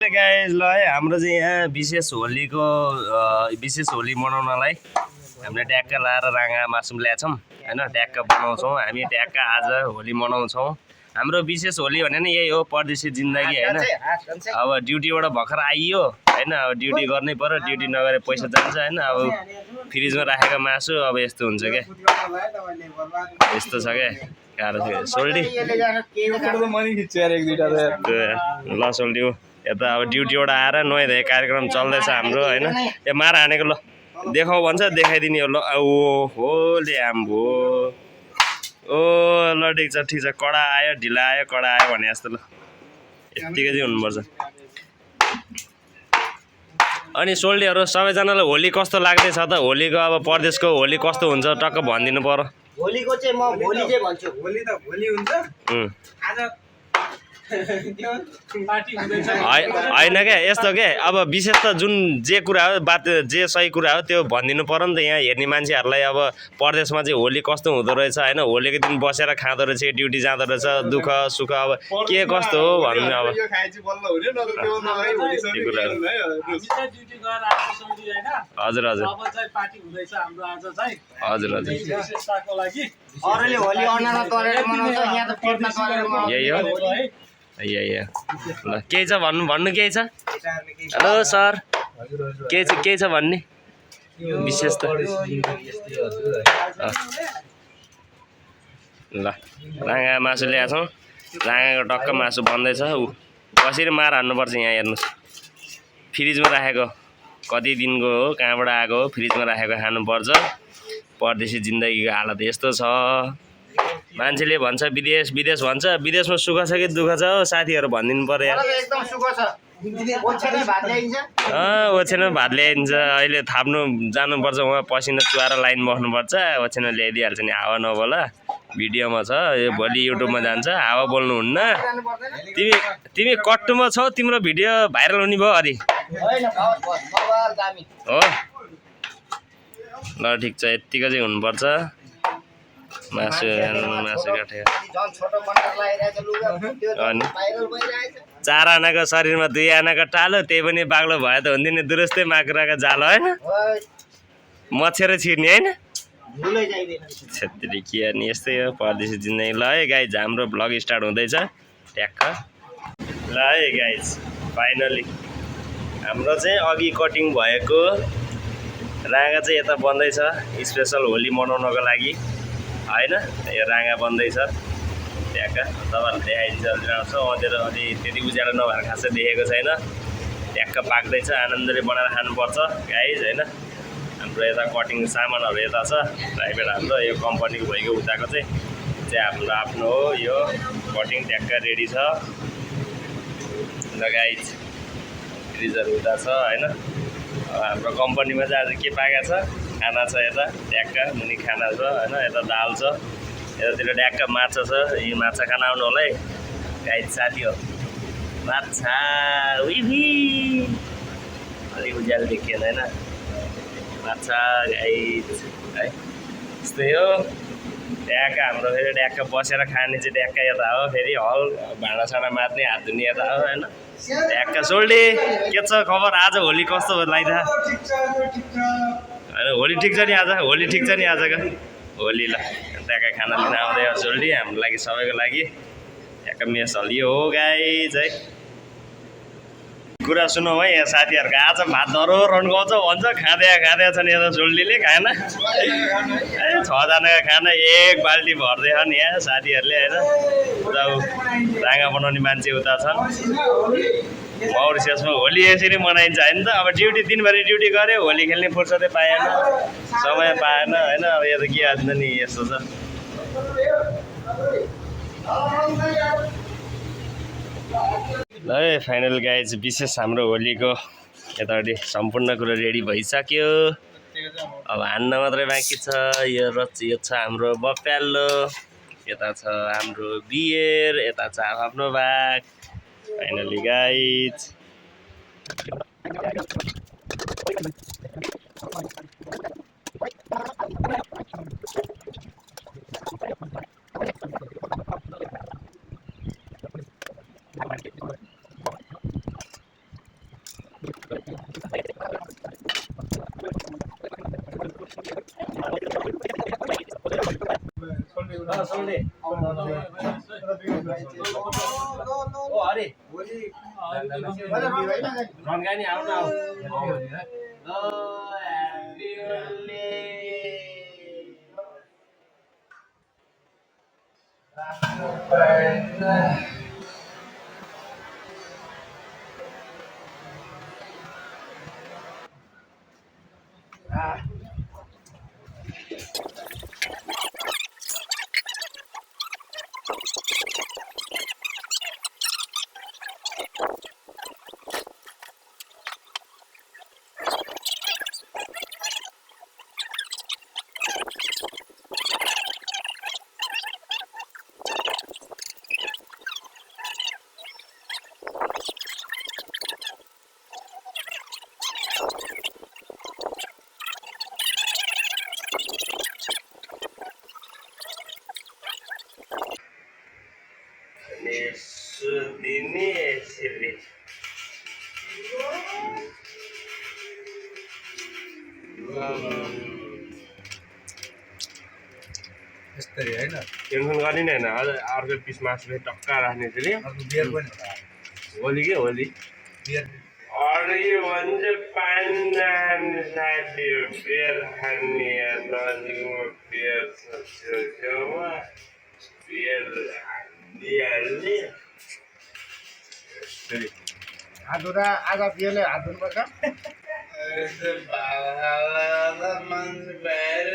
Guys ल है हाम्रो चाहिँ यहाँ विशेष होली मनाउनलाई हामीले ट्याक्क लाएर राँगा मासुम ल्याएछौँ हैन। ट्याक्क बनाउँछौँ हामी, ट्याक्क आज होली मनाउँछौँ। हाम्रो विशेष होली भने नि यही हो, परदेशी जिन्दगी हैन। अब ड्युटीबाट भर्खर आइयो हैन, अब ड्युटी गर्नै पर्यो, ड्युटी नगरे पैसा जान्छ हैन। अब फ्रिजमा राखेको मासु अब यस्तो हुन्छ क्या, यस्तो छ क्या, गाह्रो छ। सोल्टी ल सोल्टी हो यता अब ड्युटीबाट आएर नुहाइधुवाइ कार्यक्रम चल्दैछ हाम्रो हैन। ए मार हानेको ल देखाउ भन्छ देखाइदिने हो ल। ओ हो ल्याम्बो ओ ल ठिक छ कडा आयो ढिला आयो कडा आयो भने जस्तो ल, यत्तिकै चाहिँ हुनुपर्छ। अनि सोल्टीहरू सबैजनालाई होली कस्तो लाग्दैछ त? होलीको अब परदेशको होली कस्तो हुन्छ टक्क भनिदिनु पर्यो। होलीको चाहिँ म भोलि चाहिँ भन्छु। होली त भोलि हुन्छ। आज होइन क्या यस्तो के, अब विशेष त जुन जे कुरा हो बात जे सही कुरा हो त्यो भनिदिनु पर्यो नि त। यहाँ हेर्ने मान्छेहरूलाई अब परदेशमा चाहिँ होली कस्तो हुँदो रहेछ होइन, होलीको दिन बसेर खाँदो रहेछ, ड्युटी जाँदो रहेछ, दुःख सुख अब के कस्तो हो भन्नु। अब हजुर हजुर हजुर हजुर यही हो यही ल। केही छ भन्नु केही छ? हेलो सर केही छ भन्ने विशेष त? ल राँगा मासु ल्याएको छौँ, राँगाको टक्क मासु बन्दैछ। ऊ कसरी मार हान्नुपर्छ यहाँ हेर्नुहोस्, फ्रिजमा राखेको कति दिनको हो, कहाँबाट आएको हो, फ्रिजमा राखेको खानुपर्छ। परदेशी जिन्दगीको हालत यस्तो छ। मान्छेले भन्छ विदेश विदेश भन्छ, विदेशमा सुख छ कि दुःख छ हो साथीहरू भनिदिनु पर्यो। एकदम सुख छ। ओछ्यानमा भात ल्याइन्छ। ओछ्यानमा भात ल्याइन्छ। अहिले थाप्नु जानुपर्छ, उहाँ पसिना चुहाएर लाइन बस्नुपर्छ, ओछ्यानमा ल्याइदिइहाल्छ नि। हावा नबोला भिडियोमा छ यो, भोलि युट्युबमा जान्छ। हावा बोल्नुहुन्न, तिमी कट्टुमा छौ, तिम्रो भिडियो भाइरल हुने भयो अरे हो। ल ठिक छ यत्तिको चाहिँ हुनुपर्छ। मासु काटेको अनि 4 आनाको शरीरमा 2 आनाको टालो, त्यही पनि बाक्लो भयो त हुन्थ्यो नि। दुरुस्तै माकुराको जालो होइन, मछेर छिर्ने होइन। छेत्री के अनि यस्तै हो परदेशी जिन्दगी। ल है गाइज हाम्रो भ्लग स्टार्ट हुँदैछ ट्याक्क। ल है गाइज फाइनली हाम्रो चाहिँ अघि कटिङ भएको राँगा चाहिँ यता बन्दैछ स्पेसल होली मनाउनको लागि होइन। यो राँगा बन्दैछ ट्याक्क, तपाईँहरूले देखाइदिन्छ अलि राम्रो छ। अँधेर अलि त्यति उज्यालो नभएर खासै देखेको छैन। ट्याक्क पाक्दैछ, आनन्दले बनाएर खानुपर्छ गाइज होइन। हाम्रो यता कटिङ सामानहरू यता छ, प्राइभेट हाम्रो यो कम्पनीको भइगयो। उताको चाहिँ हाम्रो आफ्नो हो। यो कटिङ ट्याक्क रेडी छ ल गाइज। फ्रिजर उता छ होइन। हाम्रो कम्पनीमा चाहिँ आज के पाकेको छ, खाना छ यता ट्याक्क, मुनि खाना छ होइन, यता दाल छ, यतातिर ट्याक्क माछा छ। यो माछा खाना आउनु होला है गाइज साथी हो। माछा उही अलिक उज्यालो देखिएन होइन, माछा गाइज है यस्तै हो ट्याक्क। हाम्रो फेरि ट्याक्क बसेर खाने चाहिँ ट्याक्क यता हो, फेरि हल भाँडासाँडा मार्ने हात धुने यता हो होइन। ट्याक्क सोल्टी के छ खबर? आज होली कस्तो लाग्दा होइन? होली ठिक छ नि आज, होली ठिक छ नि आजको होली। ल ट्याक्क खाना लिन आउँदै हो सोल्टी हाम्रो लागि, सबैको लागि ट्याक्क मेस हलियो हो गाइज है। कुरा सुनौ है यहाँ साथीहरूको, आज भात धरो रन्काउँछ भन्छ, खाँदै छ नि यता सोल्टीले खाना। 6 जनाको खाना 1 बाल्टी भर्दै छ नि यहाँ साथीहरूले होइन। उता राँगा बनाउने मान्छे उता छन् मौरिसियसमा। होली यसरी मनाइन्छ होइन त। अब ड्युटी दिनभरि ड्युटी गऱ्यो, होली खेल्ने फुर्सदै पाएन, समय पाएन होइन। अब यो त के हाल्छ नि, यस्तो छ। ल है फाइनल गाइज विशेष हाम्रो होलीको यतापट्टि सम्पूर्ण कुरो रेडी भइसक्यो। अब हान्न मात्रै बाँकी छ। यो छ हाम्रो बप्याल्लो, यता छ हाम्रो बियर, यता छ आफ्नो भाग। फाइनली गाइज दिने यसरी यस्तरी होइन टेन्सन गर्ने नि होइन अझ अर्को पिस मासु फेरि टक्का राख्ने फेरि अर्को बियर पनि होला होली के होली बियर अरू यो भन्छ पानी नहाल्ने साथी बियर खाने नजिकमा बियर छ छेउछेउमा बियर दिइहाल्ने फेरि हात आधा बियरले हात धुनुपर्छ मान्छे बाहिर